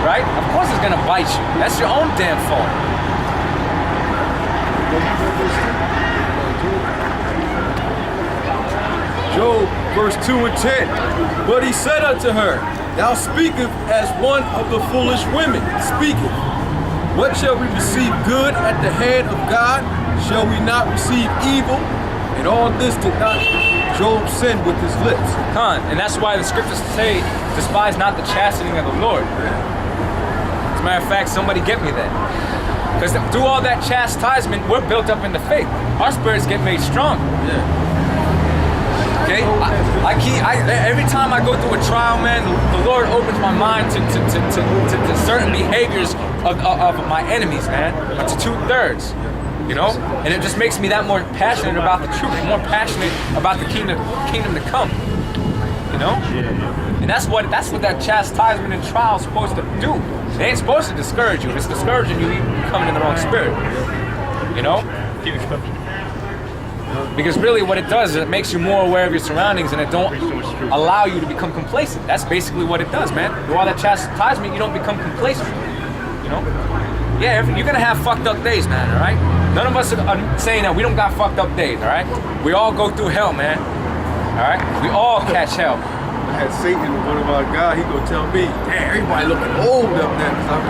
right? Of course it's gonna bite you. That's your own damn fault. Job, verse 2 and 10. But he said unto her, Thou speakest as one of the foolish women speaketh. What shall we receive good at the hand of God? Shall we not receive evil? And all this did not Job sin with his lips. And that's why the scriptures say, despise not the chastening of the Lord. As a matter of fact, somebody get me that. Because through all that chastisement, we're built up in the faith. Our spirits get made strong. Yeah. Okay, every time I go through a trial, man, the Lord opens my mind to certain behaviors of my enemies, man, to 2/3, you know, and it just makes me that more passionate about the truth, more passionate about the kingdom to come, you know, and that's what that chastisement and trial is supposed to do. It ain't supposed to discourage you. If it's discouraging you, you're coming in the wrong spirit, you know. Because really what it does is it makes you more aware of your surroundings and it don't allow you to become complacent. That's basically what it does, man. Through all that chastisement, you don't become complacent, you know? Yeah, you're gonna have fucked up days, man, all right? None of us are saying that we don't got fucked up days, all right? We all go through hell, man, all right? We all catch hell. I had Satan, one of our guys, he gonna tell me, damn, everybody looking old up there, because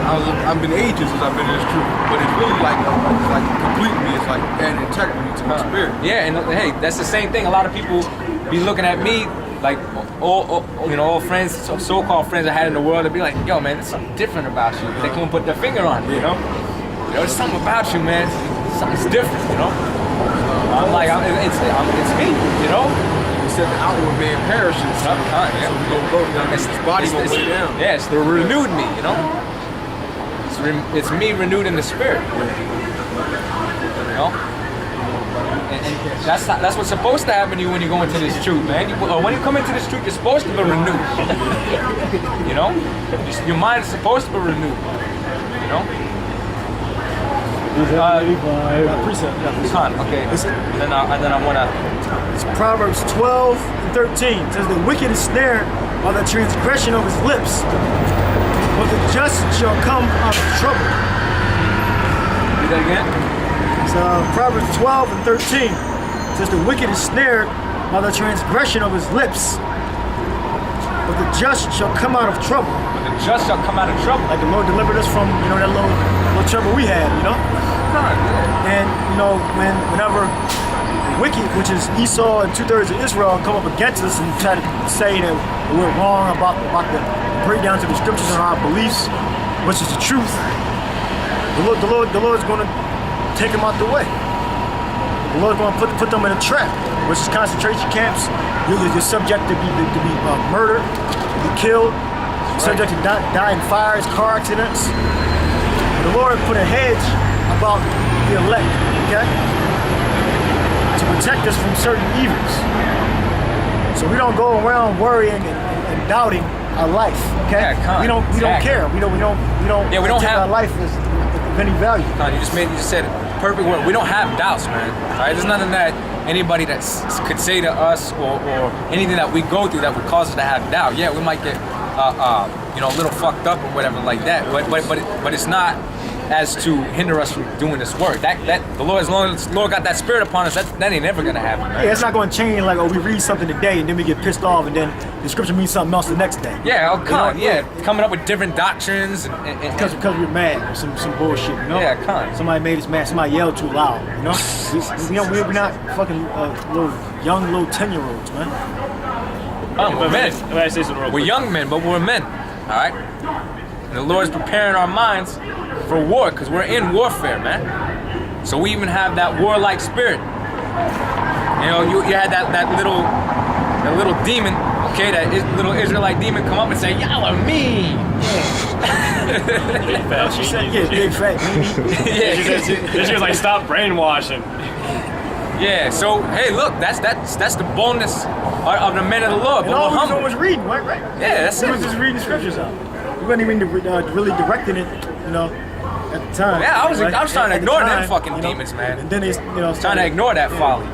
I've been ages since I've been in this truth. But it's really like completely, it's like adding integrity to my spirit. Yeah, and hey, that's the same thing. A lot of people be looking at me like all friends, so-called friends I had in the world, they'd be like, yo, man, there's something different about you. They come and put their finger on it, you know? There's something about you, man. Something's different, you know? I'm like, it's me, you know? The outward man perishes. So we go down. His body won't lay down. Yeah, it's the renewed me, you know? It's me renewed in the spirit. You know? And that's what's supposed to happen to you when you go into this truth, man. When you come into this truth, you're supposed to be renewed. You know? Your mind is supposed to be renewed. You know? Precept. Okay. And then I want to. It's Proverbs 12 and 13. It says, the wicked is snared by the transgression of his lips, but the just shall come out of trouble. Do that again? It's Proverbs 12 and 13. It says, the wicked is snared by the transgression of his lips, but the just shall come out of trouble. But the just shall come out of trouble. Like the Lord delivered us from, that little trouble we had, you know? And, whenever wicked, which is Esau and 2/3 of Israel, come up against us and try to say that we're wrong about the breakdown to the scriptures and our beliefs, which is the truth. The Lord's going to take them out the way. The Lord's going to put them in a trap, which is concentration camps. You're subject to be murdered, to be killed, subject to die in fires, car accidents. The Lord put a hedge about the elect, okay? To protect us from certain evils. So we don't go around worrying and doubting our life, okay? Yeah, we don't care. We don't take our life as of any value. You just said perfect word. We don't have doubts, man. All right? There's nothing that anybody that could say to us or anything that we go through that would cause us to have doubt. Yeah, we might get a little fucked up or whatever like that, but it's not as to hinder us from doing this work. That the Lord, as long as the Lord got that spirit upon us, that ain't never gonna happen. Right? Yeah, it's not gonna change like, we read something today and then we get pissed off and then the scripture means something else the next day. Yeah, coming up with different doctrines and because we're mad or some bullshit, you know? Yeah, somebody made us mad, somebody yelled too loud, you know? We're not fucking young 10-year-olds, man. We're men. We're young men, but we're men. All right. And the Lord's preparing our minds for war, because we're in warfare, man. So we even have that warlike spirit. You had that little demon, okay, that little Israelite demon come up and say, y'all are mean. She said, big fat meanie. She was like, stop brainwashing. Yeah, so hey, look, that's the boldness of the men of the Lord. And all we was doing was reading, right? Yeah, that's it. We was just reading the scriptures out. We wasn't even really directing it, at the time. Yeah, I was trying to ignore them fucking demons, man. And then they, trying to ignore that folly,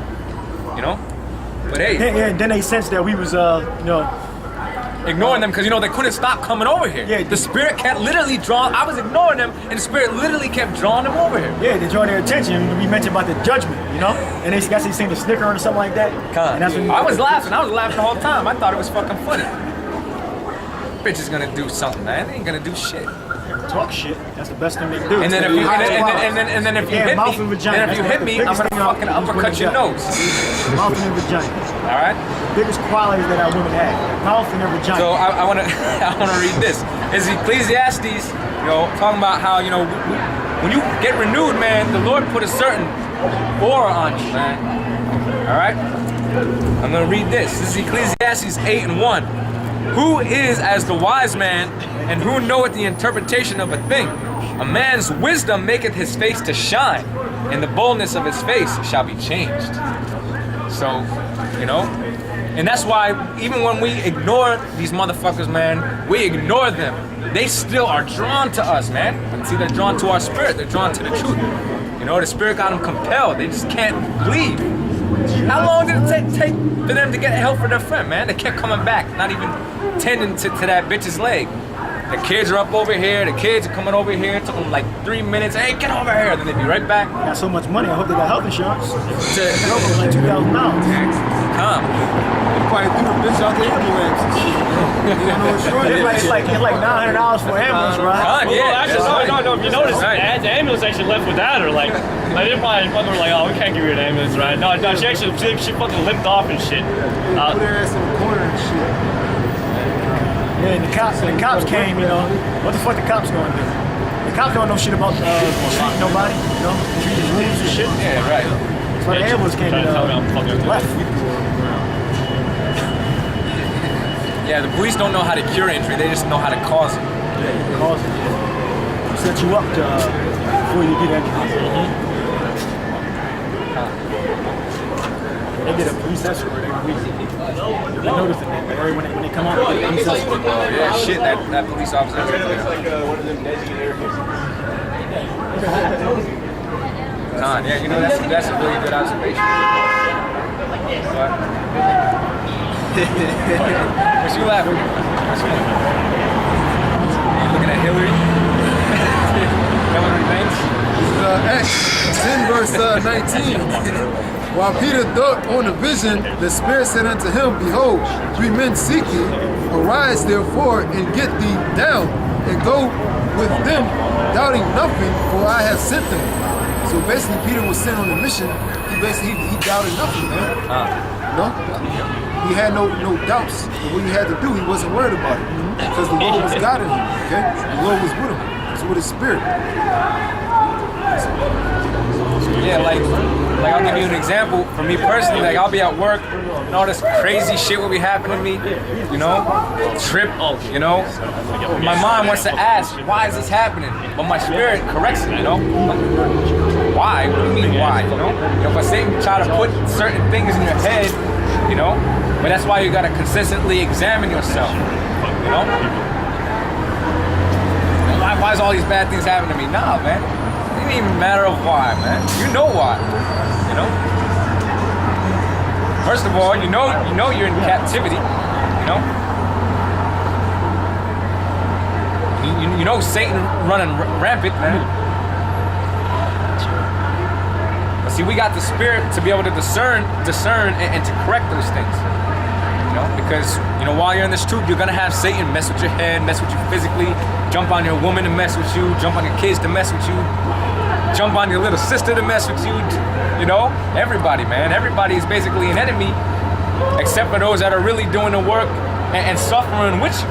But hey. And then they sensed that we was, ignoring them because, you know, they couldn't stop coming over here. Yeah. The spirit kept literally drawing, I was ignoring them, and the spirit literally kept drawing them over here. Yeah, they draw their attention. We mentioned about the judgment, you know? And they got seen the snicker or something like that. And that's when I was laughing the whole time. I thought it was fucking funny. Bitch is gonna do something, man. They ain't gonna do shit. talk shit. That's the best thing they can do. And then if you hit me, I'm gonna fucking uppercut your nose. Mouth and vagina. All right. Biggest qualities that our women have: mouth and vagina. So I wanna I wanna read this. It's Ecclesiastes, you know, talking about how, you know, when you get renewed, man, the Lord put a certain aura on you, man. All right. I'm gonna read this. This is Ecclesiastes 8:1. Who is as the wise man, and who knoweth the interpretation of a thing? A man's wisdom maketh his face to shine, and the boldness of his face shall be changed. So, you know, and that's why even when we ignore these motherfuckers, man, we ignore them. They still are drawn to us, man. See, they're drawn to our spirit. They're drawn to the truth. You know, the spirit got them compelled. They just can't leave. How long did it take for them to get help for their friend, man? They kept coming back, not even tending to that bitch's leg. The kids are up over here, the kids are coming over here. It took them like 3 minutes. Hey, get over here. Then they'd be right back. Got so much money, I hope they got health insurance. To Over like $2,000. come. Probably threw the bitch out the ambulance and shit. It's like $900 for an ambulance ride. Yeah, Actually, no. If you notice, Right. the ambulance actually left without her. Like they probably fucking were like, oh, we can't give you an ambulance, right? No, she fucking limped off and shit. Put her ass in the corner and shit. Yeah, and the cops came, you know. What the fuck the cops gonna do? The cops don't know shit about treating nobody, you know, treating wounds and shit. Yeah, right. So the ambulance came Trying to tell me I'm fucking left. Yeah, the police don't know how to cure injury. They just know how to cause it. Yeah, cause it. Set you up to, before you get anything. They get a police escort every week. They notice it when they come out. They get a police escort. Yeah, shit, that police officer. Like one of them designated Con, yeah, you know, that's a really good observation. What you laughing at? You looking at Hillary? Hillary Banks? Acts 10 verse 19. While Peter thought on the vision, the Spirit said unto him, Behold, 3 men seek thee. Arise therefore and get thee down, and go with them, doubting nothing, for I have sent them. So basically, Peter was sent on a mission. He doubted nothing, man. No? He had no doubts. But what he had to do, he wasn't worried about it. Because the Lord was guiding him, okay? The Lord was with him. He was with his spirit. Yeah, like I'll give you an example. For me personally, like I'll be at work and all this crazy shit will be happening to me, you know, trip, you know. My mind wants to ask, why is this happening? But my spirit corrects it, you know. Why? What do you mean why? You know, but Satan try to put certain things in your head, you know. But that's why you gotta consistently examine yourself, you know. Why is all these bad things happening to me? Nah, man. It ain't even a matter of why, man. You know why, you know? First of all, you know you're in captivity, you know? You know Satan running rampant, man. But see, we got the spirit to be able to discern and to correct those things. You know, because, you know, while you're in this truth, you're gonna have Satan mess with your head, mess with you physically, jump on your woman to mess with you, jump on your kids to mess with you, jump on your little sister to mess with you, you know? Everybody, man. Everybody is basically an enemy, except for those that are really doing the work and suffering with you.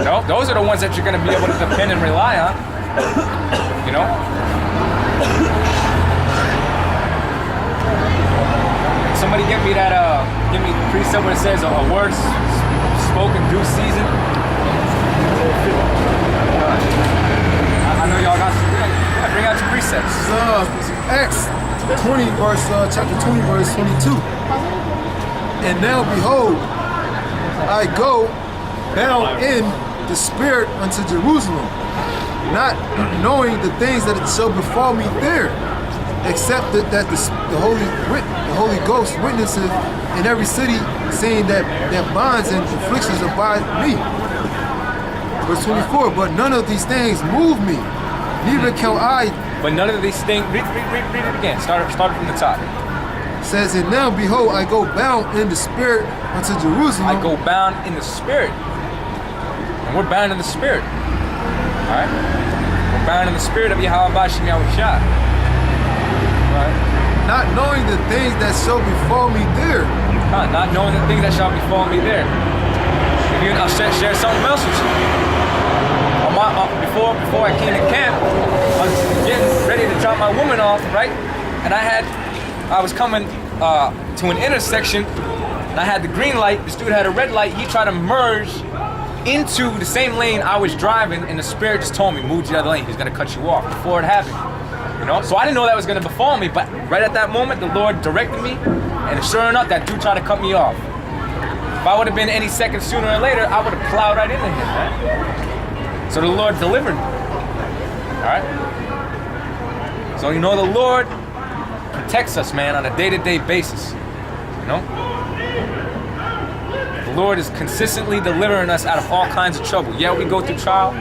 You know, those are the ones that you're gonna be able to depend and rely on, you know? Somebody give me the precept where it says a word spoken due season. I know y'all got some. Bring out your precepts. Acts 20 verse, chapter 20 verse 22. And now behold, I go bound in the Spirit unto Jerusalem, not knowing the things that shall befall me there. except that the Holy Ghost witnesses in every city, saying that bonds and afflictions abide me. Verse 24, but none of these things move me, neither can I. But none of these things, read it again, start from the top. Says, and now behold, I go bound in the spirit unto Jerusalem. I go bound in the spirit. And we're bound in the spirit. Alright? We're bound in the spirit of Yahweh Bashem Yahushua. Right? Not knowing the things that shall befall me there. Not knowing the things that shall befall me there. I'll share something else with you. Before I came to camp, I was getting ready to drop my woman off, right? And I was coming to an intersection, and I had the green light. This dude had a red light. He tried to merge into the same lane I was driving, and the spirit just told me, move to the other lane. He's gonna cut you off before it happened. You know? So I didn't know that was gonna befall me, but right at that moment, the Lord directed me, and sure enough, that dude tried to cut me off. If I would have been any second sooner or later, I would have plowed right into him, man. So the Lord delivered me. Alright? So you know the Lord protects us, man, on a day-to-day basis. You know? The Lord is consistently delivering us out of all kinds of trouble. Yeah, we go through trial.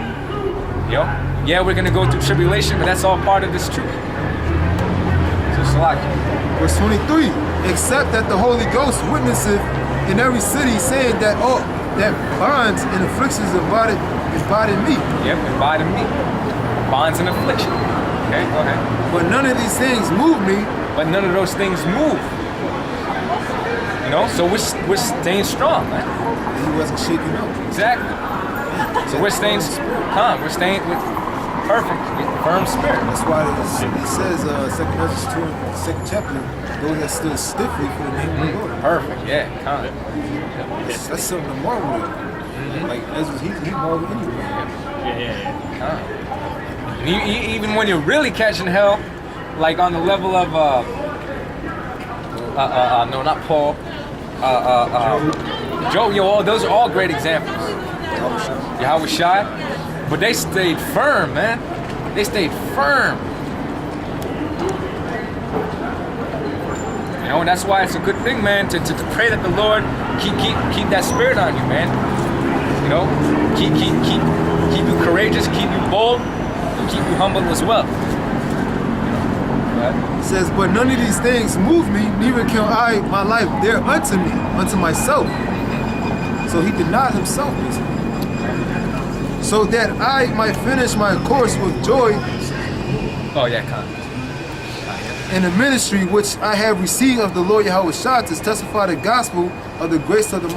Yeah, we're gonna go through tribulation, but that's all part of this truth. So Salaki. Verse 23, except that the Holy Ghost witnesseth in every city, saying that that bonds and afflictions abide in me. Yep, abide in me. Bonds and affliction. Okay, go ahead. But none of these things move me. But none of those things move. You know, so we're staying strong, man. He wasn't shaking up. Exactly. So we're staying calm. We're staying with perfect, firm spirit. That's why he says, 2 Corinthians 2, 2nd chapter, those that stood stiffly for the name of the Lord. Perfect, yeah, calm. That's something to marvel with. Like, he marveled anyway. Yeah. And even when you're really catching hell, like on the level of, no, not Paul, Joe, those are all great examples. Yahweh Shai, but they stayed firm, man. They stayed firm. You know, and that's why it's a good thing, man, to pray that the Lord keep that spirit on you, man. You know, keep you courageous, keep you bold, and keep you humble as well. It says, but none of these things move me, neither can I my life there unto me, unto myself. So he denied himself, basically. So that I might finish my course with joy. Oh yeah, come. In the ministry which I have received of the Lord Yahweh Shai, to testify the gospel of the grace of the